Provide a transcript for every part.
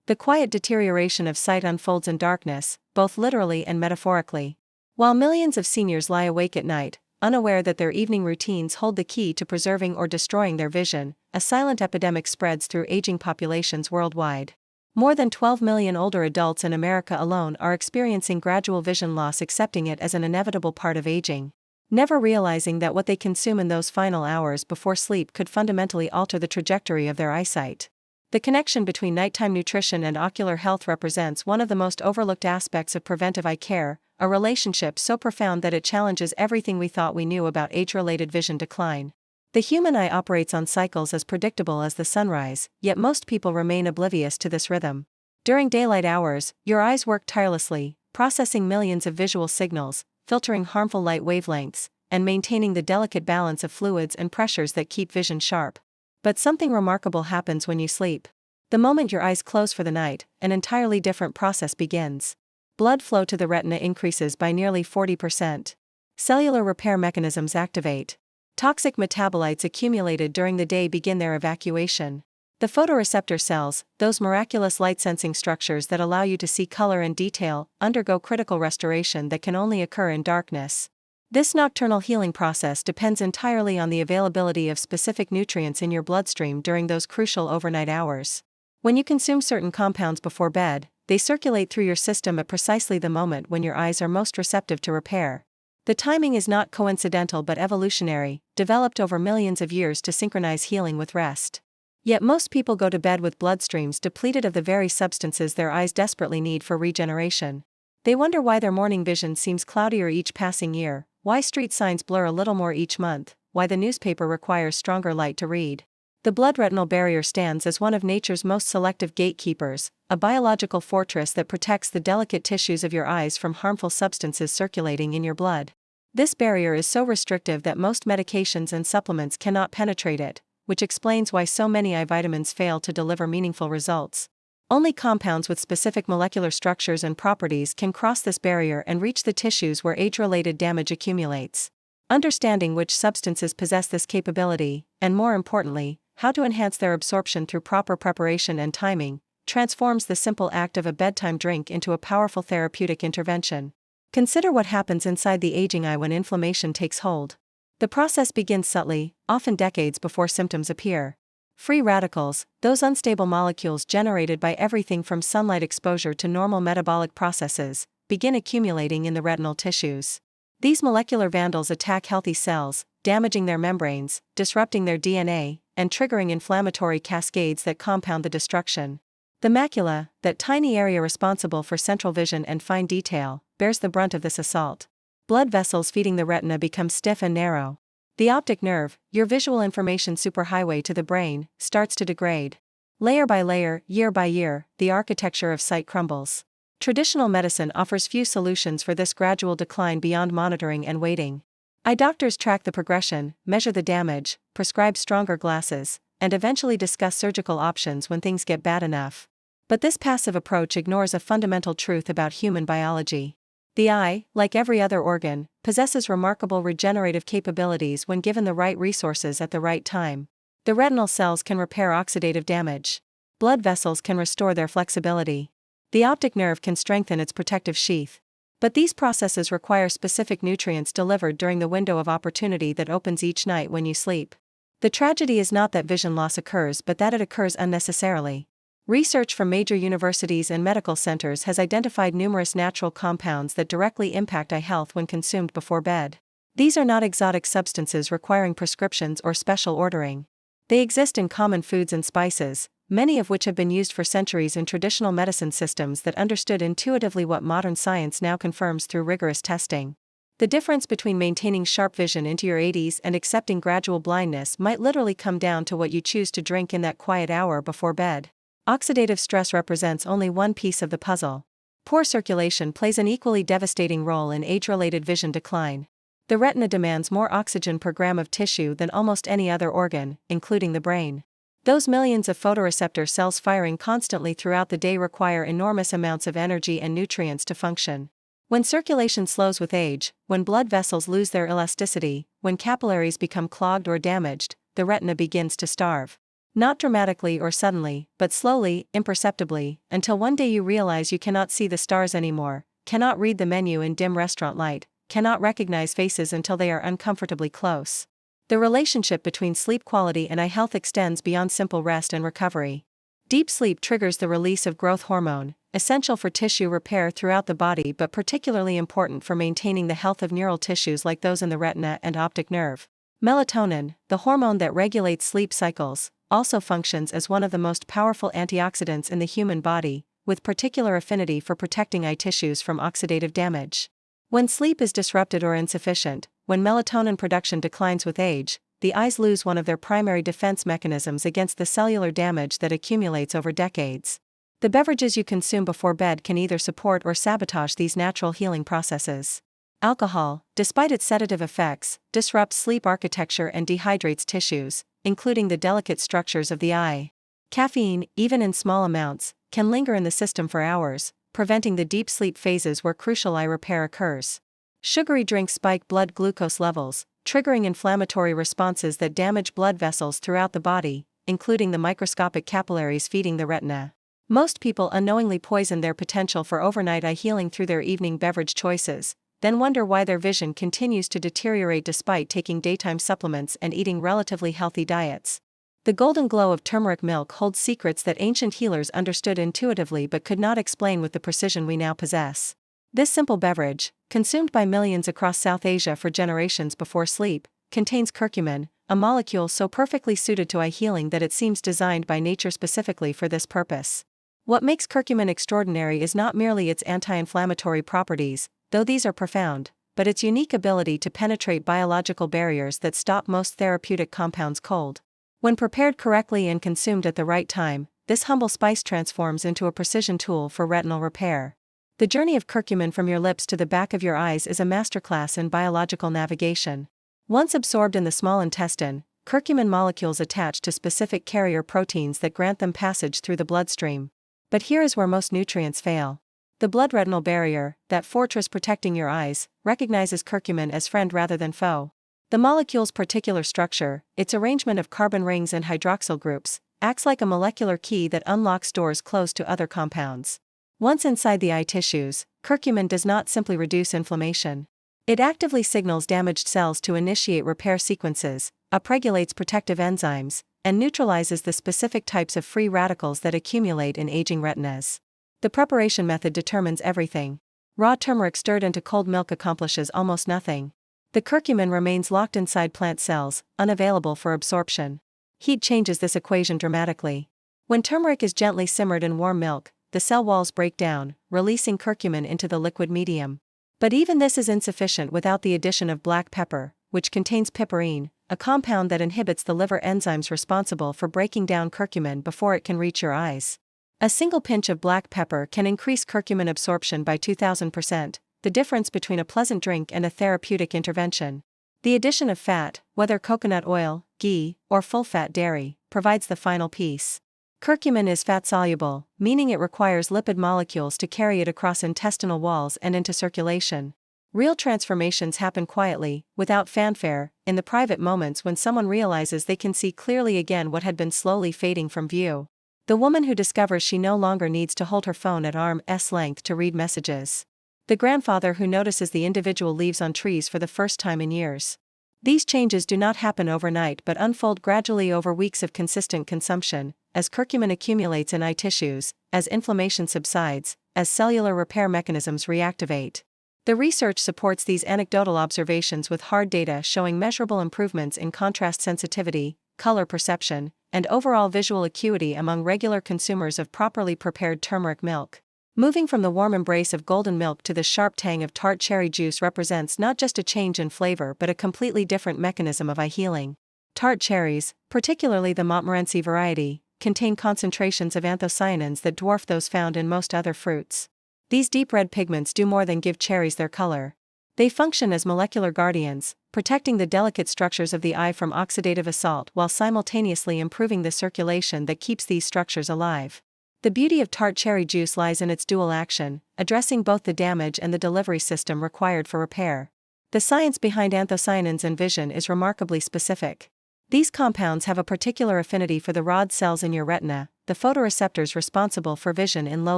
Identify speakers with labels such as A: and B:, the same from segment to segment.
A: The quiet deterioration of sight unfolds in darkness, both literally and metaphorically. While millions of seniors lie awake at night, unaware that their evening routines hold the key to preserving or destroying their vision, a silent epidemic spreads through aging populations worldwide. More than 12 million older adults in America alone are experiencing gradual vision loss, accepting it as an inevitable part of aging, never realizing that what they consume in those final hours before sleep could fundamentally alter the trajectory of their eyesight. The connection between nighttime nutrition and ocular health represents one of the most overlooked aspects of preventive eye care, a relationship so profound that it challenges everything we thought we knew about age-related vision decline. The human eye operates on cycles as predictable as the sunrise, yet most people remain oblivious to this rhythm. During daylight hours, your eyes work tirelessly, processing millions of visual signals, filtering harmful light wavelengths, and maintaining the delicate balance of fluids and pressures that keep vision sharp. But something remarkable happens when you sleep. The moment your eyes close for the night, an entirely different process begins. Blood flow to the retina increases by nearly 40%. Cellular repair mechanisms activate. Toxic metabolites accumulated during the day begin their evacuation. The photoreceptor cells, those miraculous light-sensing structures that allow you to see color and detail, undergo critical restoration that can only occur in darkness. This nocturnal healing process depends entirely on the availability of specific nutrients in your bloodstream during those crucial overnight hours. When you consume certain compounds before bed, they circulate through your system at precisely the moment when your eyes are most receptive to repair. The timing is not coincidental but evolutionary, developed over millions of years to synchronize healing with rest. Yet most people go to bed with bloodstreams depleted of the very substances their eyes desperately need for regeneration. They wonder why their morning vision seems cloudier each passing year, why street signs blur a little more each month, why the newspaper requires stronger light to read. The blood-retinal barrier stands as one of nature's most selective gatekeepers, a biological fortress that protects the delicate tissues of your eyes from harmful substances circulating in your blood. This barrier is so restrictive that most medications and supplements cannot penetrate it, which explains why so many eye vitamins fail to deliver meaningful results. Only compounds with specific molecular structures and properties can cross this barrier and reach the tissues where age-related damage accumulates. Understanding which substances possess this capability, and more importantly, how to enhance their absorption through proper preparation and timing, transforms the simple act of a bedtime drink into a powerful therapeutic intervention. Consider what happens inside the aging eye when inflammation takes hold. The process begins subtly, often decades before symptoms appear. Free radicals, those unstable molecules generated by everything from sunlight exposure to normal metabolic processes, begin accumulating in the retinal tissues. These molecular vandals attack healthy cells, damaging their membranes, disrupting their DNA, and triggering inflammatory cascades that compound the destruction. The macula, that tiny area responsible for central vision and fine detail, bears the brunt of this assault. Blood vessels feeding the retina become stiff and narrow. The optic nerve, your visual information superhighway to the brain, starts to degrade. Layer by layer, year by year, the architecture of sight crumbles. Traditional medicine offers few solutions for this gradual decline beyond monitoring and waiting. Eye doctors track the progression, measure the damage, prescribe stronger glasses, and eventually discuss surgical options when things get bad enough. But this passive approach ignores a fundamental truth about human biology. The eye, like every other organ, possesses remarkable regenerative capabilities when given the right resources at the right time. The retinal cells can repair oxidative damage. Blood vessels can restore their flexibility. The optic nerve can strengthen its protective sheath. But these processes require specific nutrients delivered during the window of opportunity that opens each night when you sleep. The tragedy is not that vision loss occurs but that it occurs unnecessarily. Research from major universities and medical centers has identified numerous natural compounds that directly impact eye health when consumed before bed. These are not exotic substances requiring prescriptions or special ordering. They exist in common foods and spices, many of which have been used for centuries in traditional medicine systems that understood intuitively what modern science now confirms through rigorous testing. The difference between maintaining sharp vision into your 80s and accepting gradual blindness might literally come down to what you choose to drink in that quiet hour before bed. Oxidative stress represents only one piece of the puzzle. Poor circulation plays an equally devastating role in age-related vision decline. The retina demands more oxygen per gram of tissue than almost any other organ, including the brain. Those millions of photoreceptor cells firing constantly throughout the day require enormous amounts of energy and nutrients to function. When circulation slows with age, when blood vessels lose their elasticity, when capillaries become clogged or damaged, the retina begins to starve. Not dramatically or suddenly, but slowly, imperceptibly, until one day you realize you cannot see the stars anymore, cannot read the menu in dim restaurant light, cannot recognize faces until they are uncomfortably close. The relationship between sleep quality and eye health extends beyond simple rest and recovery. Deep sleep triggers the release of growth hormone, essential for tissue repair throughout the body but particularly important for maintaining the health of neural tissues like those in the retina and optic nerve. Melatonin, the hormone that regulates sleep cycles, also functions as one of the most powerful antioxidants in the human body, with particular affinity for protecting eye tissues from oxidative damage. When sleep is disrupted or insufficient, when melatonin production declines with age, the eyes lose one of their primary defense mechanisms against the cellular damage that accumulates over decades. The beverages you consume before bed can either support or sabotage these natural healing processes. Alcohol, despite its sedative effects, disrupts sleep architecture and dehydrates tissues, including the delicate structures of the eye. Caffeine, even in small amounts, can linger in the system for hours, preventing the deep sleep phases where crucial eye repair occurs. Sugary drinks spike blood glucose levels, triggering inflammatory responses that damage blood vessels throughout the body, including the microscopic capillaries feeding the retina. Most people unknowingly poison their potential for overnight eye healing through their evening beverage choices, then wonder why their vision continues to deteriorate despite taking daytime supplements and eating relatively healthy diets. The golden glow of turmeric milk holds secrets that ancient healers understood intuitively but could not explain with the precision we now possess. This simple beverage, consumed by millions across South Asia for generations before sleep, contains curcumin, a molecule so perfectly suited to eye healing that it seems designed by nature specifically for this purpose. What makes curcumin extraordinary is not merely its anti-inflammatory properties, though these are profound, but its unique ability to penetrate biological barriers that stop most therapeutic compounds cold. When prepared correctly and consumed at the right time, this humble spice transforms into a precision tool for retinal repair. The journey of curcumin from your lips to the back of your eyes is a masterclass in biological navigation. Once absorbed in the small intestine, curcumin molecules attach to specific carrier proteins that grant them passage through the bloodstream. But here is where most nutrients fail. The blood-retinal barrier, that fortress protecting your eyes, recognizes curcumin as friend rather than foe. The molecule's particular structure, its arrangement of carbon rings and hydroxyl groups, acts like a molecular key that unlocks doors closed to other compounds. Once inside the eye tissues, curcumin does not simply reduce inflammation. It actively signals damaged cells to initiate repair sequences, upregulates protective enzymes, and neutralizes the specific types of free radicals that accumulate in aging retinas. The preparation method determines everything. Raw turmeric stirred into cold milk accomplishes almost nothing. The curcumin remains locked inside plant cells, unavailable for absorption. Heat changes this equation dramatically. When turmeric is gently simmered in warm milk, the cell walls break down, releasing curcumin into the liquid medium. But even this is insufficient without the addition of black pepper, which contains piperine, a compound that inhibits the liver enzymes responsible for breaking down curcumin before it can reach your eyes. A single pinch of black pepper can increase curcumin absorption by 2,000%, the difference between a pleasant drink and a therapeutic intervention. The addition of fat, whether coconut oil, ghee, or full-fat dairy, provides the final piece. Curcumin is fat-soluble, meaning it requires lipid molecules to carry it across intestinal walls and into circulation. Real transformations happen quietly, without fanfare, in the private moments when someone realizes they can see clearly again what had been slowly fading from view. The woman who discovers she no longer needs to hold her phone at arm's length to read messages. The grandfather who notices the individual leaves on trees for the first time in years. These changes do not happen overnight but unfold gradually over weeks of consistent consumption, as curcumin accumulates in eye tissues, as inflammation subsides, as cellular repair mechanisms reactivate. The research supports these anecdotal observations with hard data showing measurable improvements in contrast sensitivity, color perception, and overall visual acuity among regular consumers of properly prepared turmeric milk. Moving from the warm embrace of golden milk to the sharp tang of tart cherry juice represents not just a change in flavor but a completely different mechanism of eye healing. Tart cherries, particularly the Montmorency variety, contain concentrations of anthocyanins that dwarf those found in most other fruits. These deep red pigments do more than give cherries their color. They function as molecular guardians, protecting the delicate structures of the eye from oxidative assault while simultaneously improving the circulation that keeps these structures alive. The beauty of tart cherry juice lies in its dual action, addressing both the damage and the delivery system required for repair. The science behind anthocyanins and vision is remarkably specific. These compounds have a particular affinity for the rod cells in your retina, the photoreceptors responsible for vision in low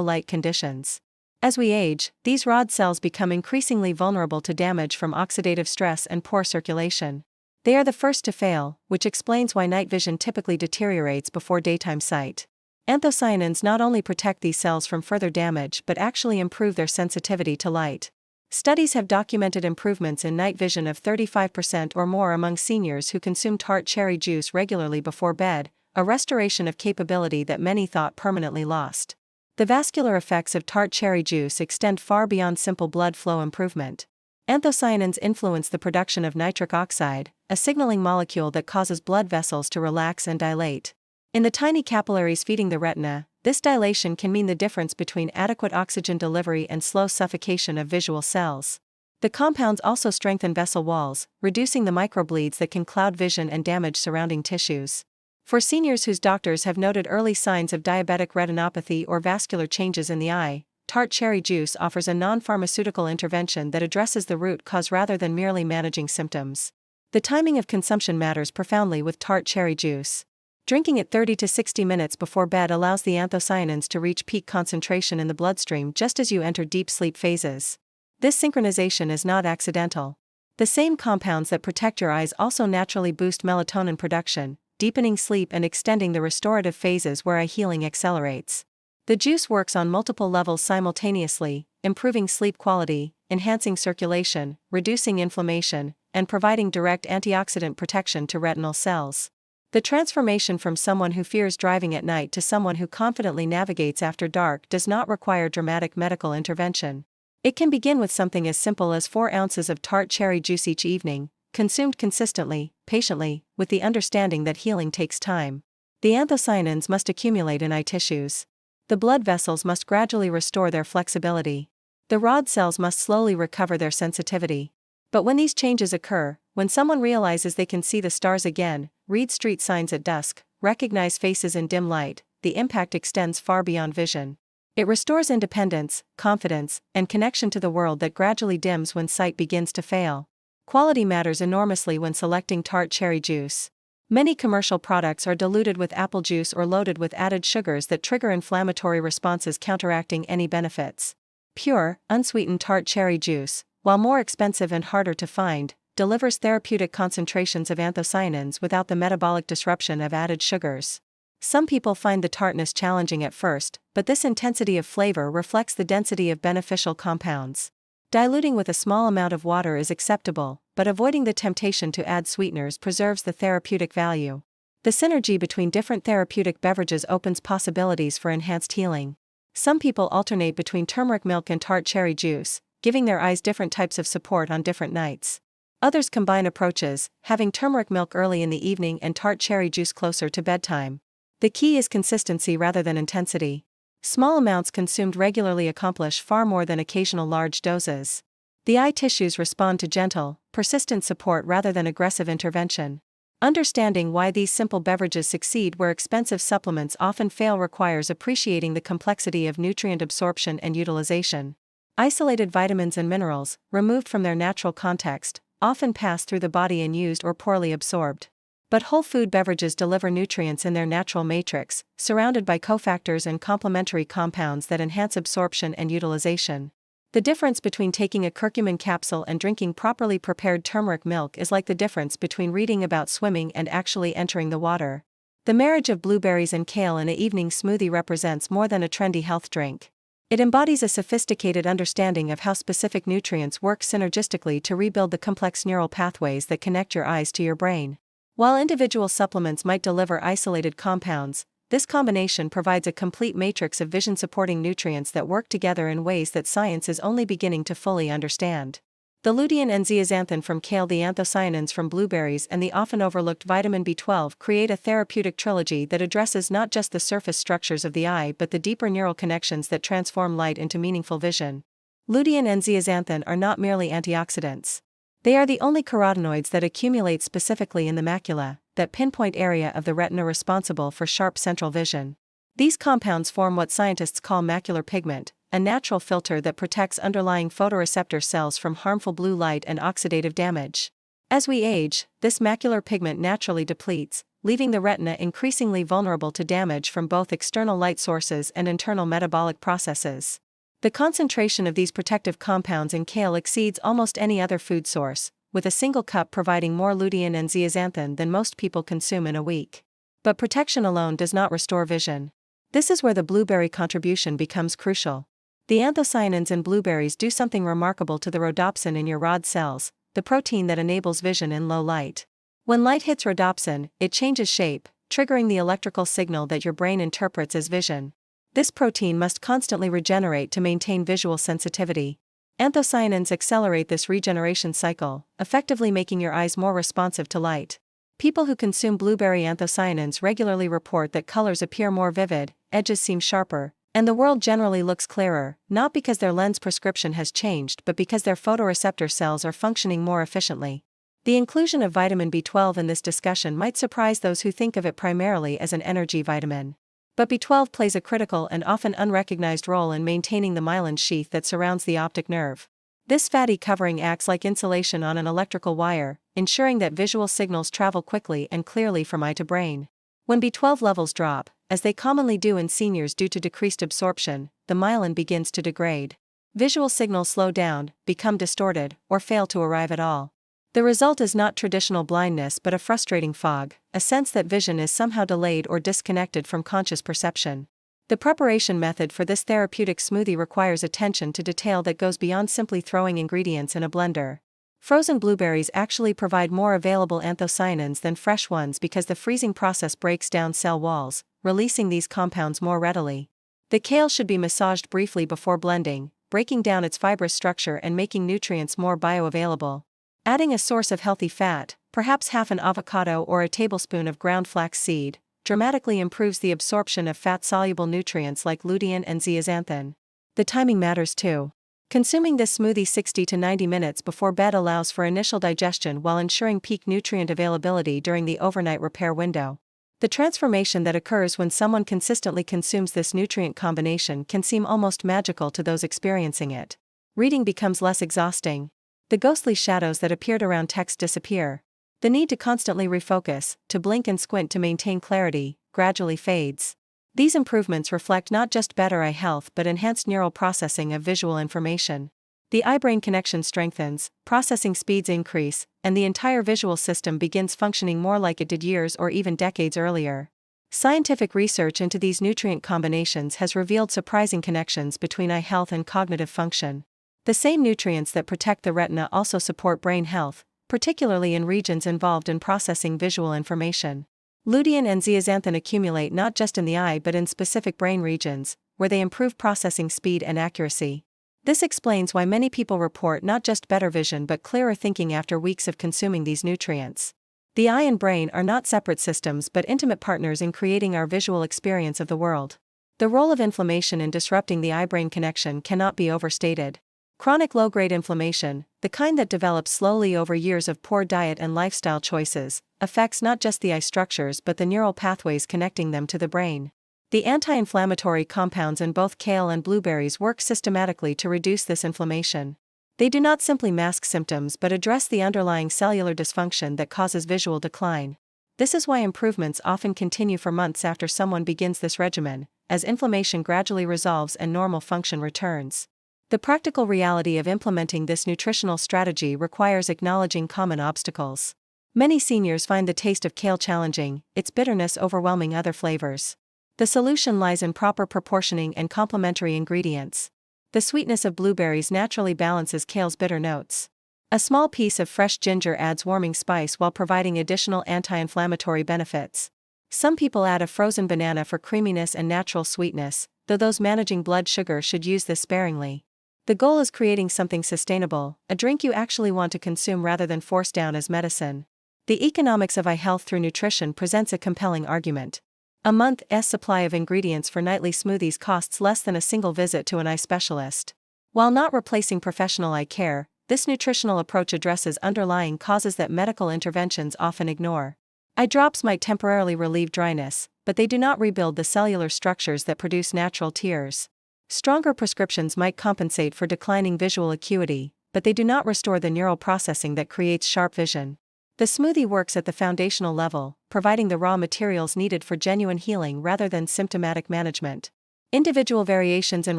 A: light conditions. As we age, these rod cells become increasingly vulnerable to damage from oxidative stress and poor circulation. They are the first to fail, which explains why night vision typically deteriorates before daytime sight. Anthocyanins not only protect these cells from further damage but actually improve their sensitivity to light. Studies have documented improvements in night vision of 35% or more among seniors who consume tart cherry juice regularly before bed, a restoration of capability that many thought permanently lost. The vascular effects of tart cherry juice extend far beyond simple blood flow improvement. Anthocyanins influence the production of nitric oxide, a signaling molecule that causes blood vessels to relax and dilate. In the tiny capillaries feeding the retina, this dilation can mean the difference between adequate oxygen delivery and slow suffocation of visual cells. The compounds also strengthen vessel walls, reducing the microbleeds that can cloud vision and damage surrounding tissues. For seniors whose doctors have noted early signs of diabetic retinopathy or vascular changes in the eye, tart cherry juice offers a non-pharmaceutical intervention that addresses the root cause rather than merely managing symptoms. The timing of consumption matters profoundly with tart cherry juice. Drinking it 30 to 60 minutes before bed allows the anthocyanins to reach peak concentration in the bloodstream just as you enter deep sleep phases. This synchronization is not accidental. The same compounds that protect your eyes also naturally boost melatonin production, deepening sleep and extending the restorative phases where eye healing accelerates. The juice works on multiple levels simultaneously, improving sleep quality, enhancing circulation, reducing inflammation, and providing direct antioxidant protection to retinal cells. The transformation from someone who fears driving at night to someone who confidently navigates after dark does not require dramatic medical intervention. It can begin with something as simple as 4 ounces of tart cherry juice each evening, consumed consistently, patiently, with the understanding that healing takes time. The anthocyanins must accumulate in eye tissues. The blood vessels must gradually restore their flexibility. The rod cells must slowly recover their sensitivity. But when these changes occur, when someone realizes they can see the stars again, read street signs at dusk, recognize faces in dim light, the impact extends far beyond vision. It restores independence, confidence, and connection to the world that gradually dims when sight begins to fail. Quality matters enormously when selecting tart cherry juice. Many commercial products are diluted with apple juice or loaded with added sugars that trigger inflammatory responses, counteracting any benefits. Pure, unsweetened tart cherry juice, while more expensive and harder to find, delivers therapeutic concentrations of anthocyanins without the metabolic disruption of added sugars. Some people find the tartness challenging at first, but this intensity of flavor reflects the density of beneficial compounds. Diluting with a small amount of water is acceptable, but avoiding the temptation to add sweeteners preserves the therapeutic value. The synergy between different therapeutic beverages opens possibilities for enhanced healing. Some people alternate between turmeric milk and tart cherry juice, giving their eyes different types of support on different nights. Others combine approaches, having turmeric milk early in the evening and tart cherry juice closer to bedtime. The key is consistency rather than intensity. Small amounts consumed regularly accomplish far more than occasional large doses. The eye tissues respond to gentle, persistent support rather than aggressive intervention. Understanding why these simple beverages succeed where expensive supplements often fail requires appreciating the complexity of nutrient absorption and utilization. Isolated vitamins and minerals, removed from their natural context, often pass through the body unused or poorly absorbed. But whole food beverages deliver nutrients in their natural matrix, surrounded by cofactors and complementary compounds that enhance absorption and utilization. The difference between taking a curcumin capsule and drinking properly prepared turmeric milk is like the difference between reading about swimming and actually entering the water. The marriage of blueberries and kale in an evening smoothie represents more than a trendy health drink. It embodies a sophisticated understanding of how specific nutrients work synergistically to rebuild the complex neural pathways that connect your eyes to your brain. While individual supplements might deliver isolated compounds, this combination provides a complete matrix of vision-supporting nutrients that work together in ways that science is only beginning to fully understand. The lutein and zeaxanthin from kale, the anthocyanins from blueberries, and the often overlooked vitamin B12 create a therapeutic trilogy that addresses not just the surface structures of the eye but the deeper neural connections that transform light into meaningful vision. Lutein and zeaxanthin are not merely antioxidants. They are the only carotenoids that accumulate specifically in the macula, that pinpoint area of the retina responsible for sharp central vision. These compounds form what scientists call macular pigment, a natural filter that protects underlying photoreceptor cells from harmful blue light and oxidative damage. As we age, this macular pigment naturally depletes, leaving the retina increasingly vulnerable to damage from both external light sources and internal metabolic processes. The concentration of these protective compounds in kale exceeds almost any other food source, with a single cup providing more lutein and zeaxanthin than most people consume in a week. But protection alone does not restore vision. This is where the blueberry contribution becomes crucial. The anthocyanins in blueberries do something remarkable to the rhodopsin in your rod cells, the protein that enables vision in low light. When light hits rhodopsin, it changes shape, triggering the electrical signal that your brain interprets as vision. This protein must constantly regenerate to maintain visual sensitivity. Anthocyanins accelerate this regeneration cycle, effectively making your eyes more responsive to light. People who consume blueberry anthocyanins regularly report that colors appear more vivid, edges seem sharper, and the world generally looks clearer, not because their lens prescription has changed but because their photoreceptor cells are functioning more efficiently. The inclusion of vitamin B12 in this discussion might surprise those who think of it primarily as an energy vitamin. But B12 plays a critical and often unrecognized role in maintaining the myelin sheath that surrounds the optic nerve. This fatty covering acts like insulation on an electrical wire, ensuring that visual signals travel quickly and clearly from eye to brain. When B12 levels drop, as they commonly do in seniors due to decreased absorption, the myelin begins to degrade. Visual signals slow down, become distorted, or fail to arrive at all. The result is not traditional blindness but a frustrating fog, a sense that vision is somehow delayed or disconnected from conscious perception. The preparation method for this therapeutic smoothie requires attention to detail that goes beyond simply throwing ingredients in a blender. Frozen blueberries actually provide more available anthocyanins than fresh ones because the freezing process breaks down cell walls, releasing these compounds more readily. The kale should be massaged briefly before blending, breaking down its fibrous structure and making nutrients more bioavailable. Adding a source of healthy fat, perhaps half an avocado or a tablespoon of ground flax seed, dramatically improves the absorption of fat-soluble nutrients like lutein and zeaxanthin. The timing matters too. Consuming this smoothie 60 to 90 minutes before bed allows for initial digestion while ensuring peak nutrient availability during the overnight repair window. The transformation that occurs when someone consistently consumes this nutrient combination can seem almost magical to those experiencing it. Reading becomes less exhausting. The ghostly shadows that appeared around text disappear. The need to constantly refocus, to blink and squint to maintain clarity, gradually fades. These improvements reflect not just better eye health but enhanced neural processing of visual information. The eye-brain connection strengthens, processing speeds increase, and the entire visual system begins functioning more like it did years or even decades earlier. Scientific research into these nutrient combinations has revealed surprising connections between eye health and cognitive function. The same nutrients that protect the retina also support brain health, particularly in regions involved in processing visual information. Lutein and zeaxanthin accumulate not just in the eye but in specific brain regions, where they improve processing speed and accuracy. This explains why many people report not just better vision but clearer thinking after weeks of consuming these nutrients. The eye and brain are not separate systems but intimate partners in creating our visual experience of the world. The role of inflammation in disrupting the eye-brain connection cannot be overstated. Chronic low-grade inflammation, the kind that develops slowly over years of poor diet and lifestyle choices, affects not just the eye structures but the neural pathways connecting them to the brain. The anti-inflammatory compounds in both kale and blueberries work systematically to reduce this inflammation. They do not simply mask symptoms but address the underlying cellular dysfunction that causes visual decline. This is why improvements often continue for months after someone begins this regimen, as inflammation gradually resolves and normal function returns. The practical reality of implementing this nutritional strategy requires acknowledging common obstacles. Many seniors find the taste of kale challenging, its bitterness overwhelming other flavors. The solution lies in proper proportioning and complementary ingredients. The sweetness of blueberries naturally balances kale's bitter notes. A small piece of fresh ginger adds warming spice while providing additional anti-inflammatory benefits. Some people add a frozen banana for creaminess and natural sweetness, though those managing blood sugar should use this sparingly. The goal is creating something sustainable, a drink you actually want to consume rather than force down as medicine. The economics of eye health through nutrition presents a compelling argument. A month's supply of ingredients for nightly smoothies costs less than a single visit to an eye specialist. While not replacing professional eye care, this nutritional approach addresses underlying causes that medical interventions often ignore. Eye drops might temporarily relieve dryness, but they do not rebuild the cellular structures that produce natural tears. Stronger prescriptions might compensate for declining visual acuity, but they do not restore the neural processing that creates sharp vision. The smoothie works at the foundational level, providing the raw materials needed for genuine healing rather than symptomatic management. Individual variations in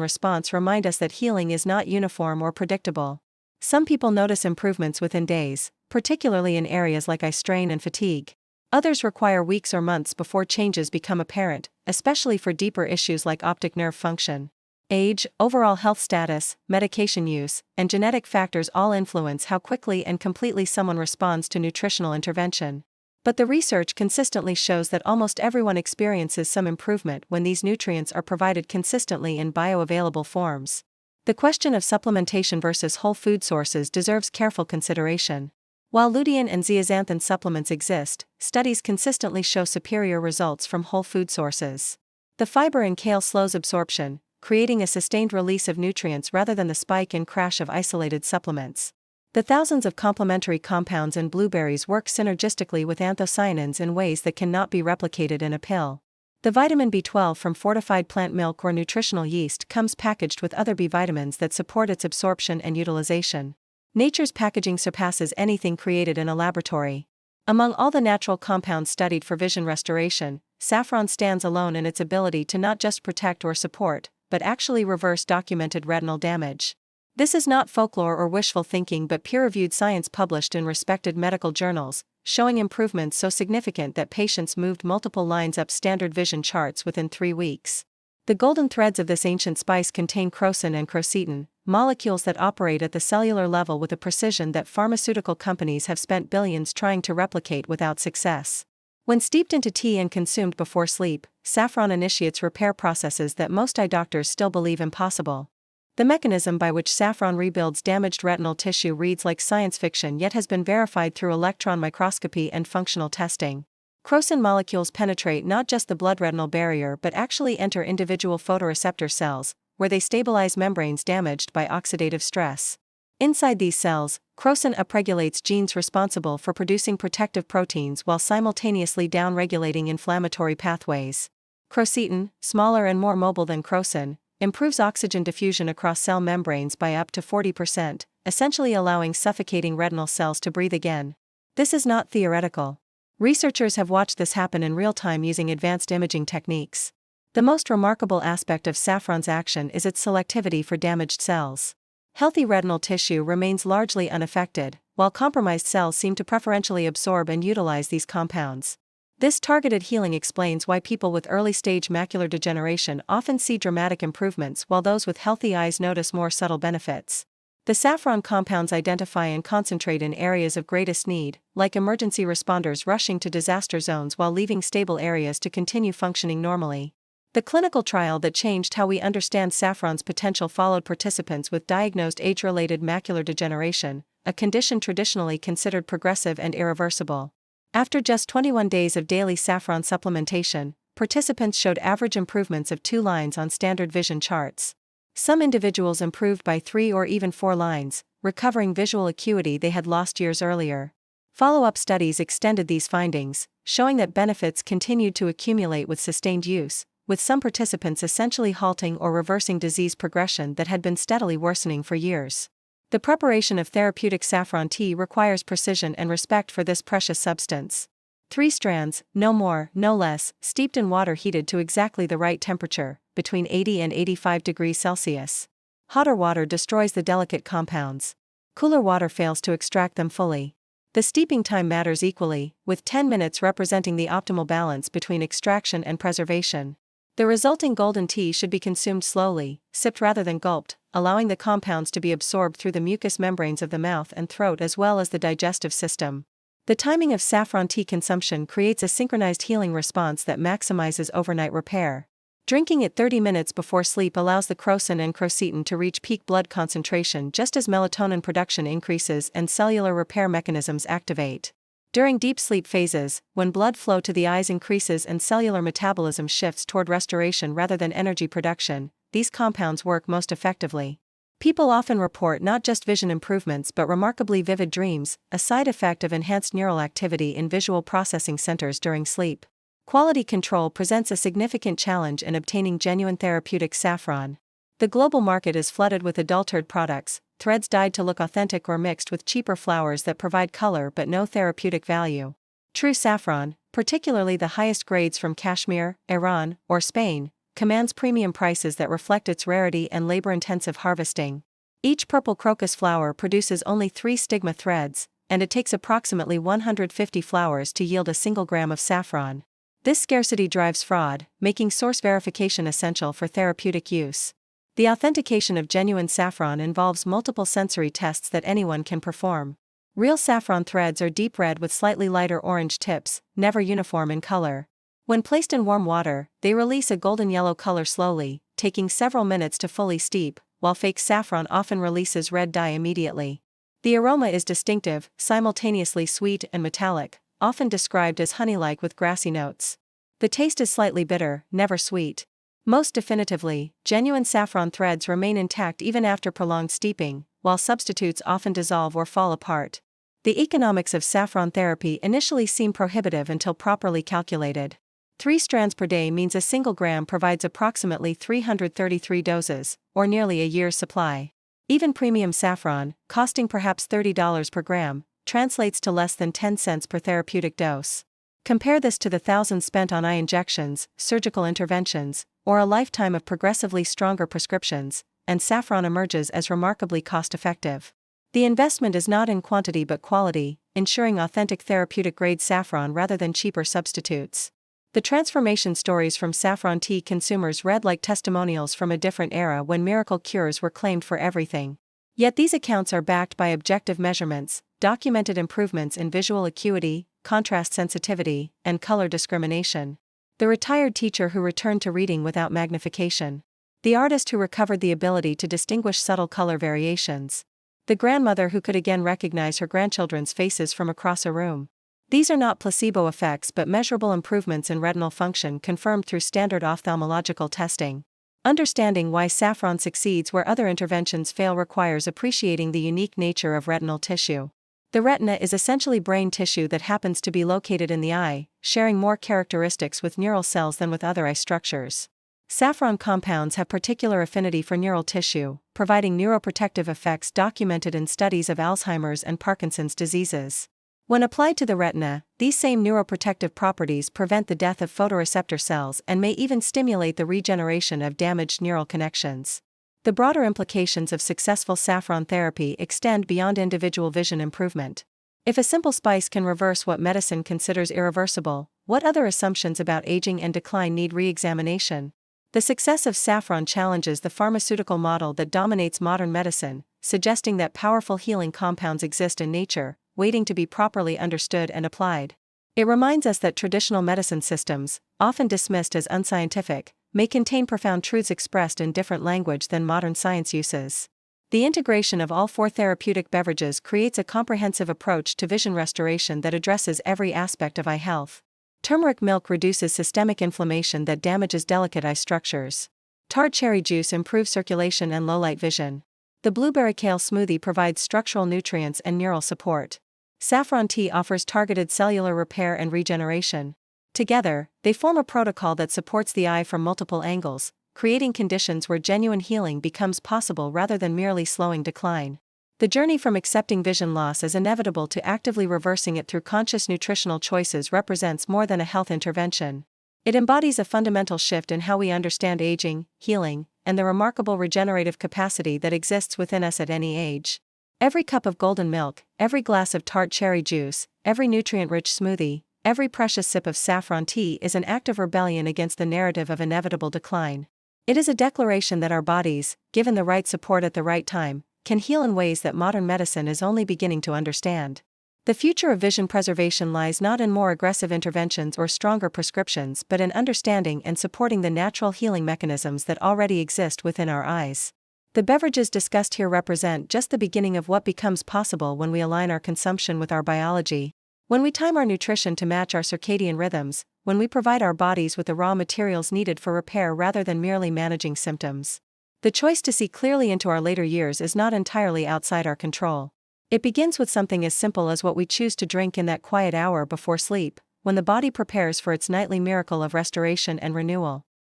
A: response remind us that healing is not uniform or predictable. Some people notice improvements within days, particularly in areas like eye strain and fatigue. Others require weeks or months before changes become apparent, especially for deeper issues like optic nerve function. Age, overall health status, medication use, and genetic factors all influence how quickly and completely someone responds to nutritional intervention. But the research consistently shows that almost everyone experiences some improvement when these nutrients are provided consistently in bioavailable forms. The question of supplementation versus whole food sources deserves careful consideration. While lutein and zeaxanthin supplements exist, studies consistently show superior results from whole food sources. The fiber in kale slows absorption, creating a sustained release of nutrients rather than the spike and crash of isolated supplements. The thousands of complementary compounds in blueberries work synergistically with anthocyanins in ways that cannot be replicated in a pill. The vitamin B12 from fortified plant milk or nutritional yeast comes packaged with other B vitamins that support its absorption and utilization. Nature's packaging surpasses anything created in a laboratory. Among all the natural compounds studied for vision restoration, saffron stands alone in its ability to not just protect or support, but actually reverse documented retinal damage. This is not folklore or wishful thinking but peer-reviewed science published in respected medical journals, showing improvements so significant that patients moved multiple lines up standard vision charts within 3 weeks. The golden threads of this ancient spice contain crocin and crocetine, molecules that operate at the cellular level with a precision that pharmaceutical companies have spent billions trying to replicate without success. When steeped into tea and consumed before sleep, saffron initiates repair processes that most eye doctors still believe impossible. The mechanism by which saffron rebuilds damaged retinal tissue reads like science fiction yet has been verified through electron microscopy and functional testing. Crocin molecules penetrate not just the blood-retinal barrier but actually enter individual photoreceptor cells, where they stabilize membranes damaged by oxidative stress. Inside these cells, crocin upregulates genes responsible for producing protective proteins while simultaneously downregulating inflammatory pathways. Crocetine, smaller and more mobile than crocin, improves oxygen diffusion across cell membranes by up to 40%, essentially allowing suffocating retinal cells to breathe again. This is not theoretical. Researchers have watched this happen in real time using advanced imaging techniques. The most remarkable aspect of saffron's action is its selectivity for damaged cells. Healthy retinal tissue remains largely unaffected, while compromised cells seem to preferentially absorb and utilize these compounds. This targeted healing explains why people with early-stage macular degeneration often see dramatic improvements while those with healthy eyes notice more subtle benefits. The saffron compounds identify and concentrate in areas of greatest need, like emergency responders rushing to disaster zones while leaving stable areas to continue functioning normally. The clinical trial that changed how we understand saffron's potential followed participants with diagnosed age-related macular degeneration, a condition traditionally considered progressive and irreversible. After just 21 days of daily saffron supplementation, participants showed average improvements of 2 lines on standard vision charts. Some individuals improved by 3 or even 4 lines, recovering visual acuity they had lost years earlier. Follow-up studies extended these findings, showing that benefits continued to accumulate with sustained use, with some participants essentially halting or reversing disease progression that had been steadily worsening for years. The preparation of therapeutic saffron tea requires precision and respect for this precious substance. 3 strands, no more, no less, steeped in water heated to exactly the right temperature, between 80 and 85 degrees Celsius. Hotter water destroys the delicate compounds. Cooler water fails to extract them fully. The steeping time matters equally, with 10 minutes representing the optimal balance between extraction and preservation. The resulting golden tea should be consumed slowly, sipped rather than gulped, allowing the compounds to be absorbed through the mucous membranes of the mouth and throat as well as the digestive system. The timing of saffron tea consumption creates a synchronized healing response that maximizes overnight repair. Drinking it 30 minutes before sleep allows the crocin and crocetine to reach peak blood concentration just as melatonin production increases and cellular repair mechanisms activate. During deep sleep phases, when blood flow to the eyes increases and cellular metabolism shifts toward restoration rather than energy production, these compounds work most effectively. People often report not just vision improvements but remarkably vivid dreams, a side effect of enhanced neural activity in visual processing centers during sleep. Quality control presents a significant challenge in obtaining genuine therapeutic saffron. The global market is flooded with adulterated products, threads dyed to look authentic or mixed with cheaper flowers that provide color but no therapeutic value. True saffron, particularly the highest grades from Kashmir, Iran, or Spain, commands premium prices that reflect its rarity and labor-intensive harvesting. Each purple crocus flower produces only 3 stigma threads, and it takes approximately 150 flowers to yield a single gram of saffron. This scarcity drives fraud, making source verification essential for therapeutic use. The authentication of genuine saffron involves multiple sensory tests that anyone can perform. Real saffron threads are deep red with slightly lighter orange tips, never uniform in color. When placed in warm water, they release a golden yellow color slowly, taking several minutes to fully steep, while fake saffron often releases red dye immediately. The aroma is distinctive, simultaneously sweet and metallic, often described as honey-like with grassy notes. The taste is slightly bitter, never sweet. Most definitively, genuine saffron threads remain intact even after prolonged steeping, while substitutes often dissolve or fall apart. The economics of saffron therapy initially seem prohibitive until properly calculated. 3 strands per day means a single gram provides approximately 333 doses, or nearly a year's supply. Even premium saffron, costing perhaps $30 per gram, translates to less than 10 cents per therapeutic dose. Compare this to the thousands spent on eye injections, surgical interventions, or a lifetime of progressively stronger prescriptions, and saffron emerges as remarkably cost-effective. The investment is not in quantity but quality, ensuring authentic therapeutic-grade saffron rather than cheaper substitutes. The transformation stories from saffron tea consumers read like testimonials from a different era when miracle cures were claimed for everything. Yet these accounts are backed by objective measurements, documented improvements in visual acuity, contrast sensitivity, and color discrimination. The retired teacher who returned to reading without magnification. The artist who recovered the ability to distinguish subtle color variations. The grandmother who could again recognize her grandchildren's faces from across a room. These are not placebo effects but measurable improvements in retinal function confirmed through standard ophthalmological testing. Understanding why saffron succeeds where other interventions fail requires appreciating the unique nature of retinal tissue. The retina is essentially brain tissue that happens to be located in the eye, sharing more characteristics with neural cells than with other eye structures. Saffron compounds have particular affinity for neural tissue, providing neuroprotective effects documented in studies of Alzheimer's and Parkinson's diseases. When applied to the retina, these same neuroprotective properties prevent the death of photoreceptor cells and may even stimulate the regeneration of damaged neural connections. The broader implications of successful saffron therapy extend beyond individual vision improvement. If a simple spice can reverse what medicine considers irreversible, what other assumptions about aging and decline need re-examination? The success of saffron challenges the pharmaceutical model that dominates modern medicine, suggesting that powerful healing compounds exist in nature, waiting to be properly understood and applied. It reminds us that traditional medicine systems, often dismissed as unscientific, may contain profound truths expressed in different language than modern science uses. The integration of all 4 therapeutic beverages creates a comprehensive approach to vision restoration that addresses every aspect of eye health. Turmeric milk reduces systemic inflammation that damages delicate eye structures. Tart cherry juice improves circulation and low-light vision. The blueberry kale smoothie provides structural nutrients and neural support. Saffron tea offers targeted cellular repair and regeneration. Together, they form a protocol that supports the eye from multiple angles, creating conditions where genuine healing becomes possible rather than merely slowing decline. The journey from accepting vision loss as inevitable to actively reversing it through conscious nutritional choices represents more than a health intervention. It embodies a fundamental shift in how we understand aging, healing, and the remarkable regenerative capacity that exists within us at any age. Every cup of golden milk, every glass of tart cherry juice, every nutrient-rich smoothie, every precious sip of saffron tea is an act of rebellion against the narrative of inevitable decline. It is a declaration that our bodies, given the right support at the right time, can heal in ways that modern medicine is only beginning to understand. The future of vision preservation lies not in more aggressive interventions or stronger prescriptions but in understanding and supporting the natural healing mechanisms that already exist within our eyes. The beverages discussed here represent just the beginning of what becomes possible when we align our consumption with our biology. When we time our nutrition to match our circadian rhythms, when we provide our bodies with the raw materials needed for repair rather than merely managing symptoms. The choice to see clearly into our later years is not entirely outside our control. It begins with something as simple as what we choose to drink in that quiet hour before sleep, when the body prepares for its nightly miracle of restoration and renewal.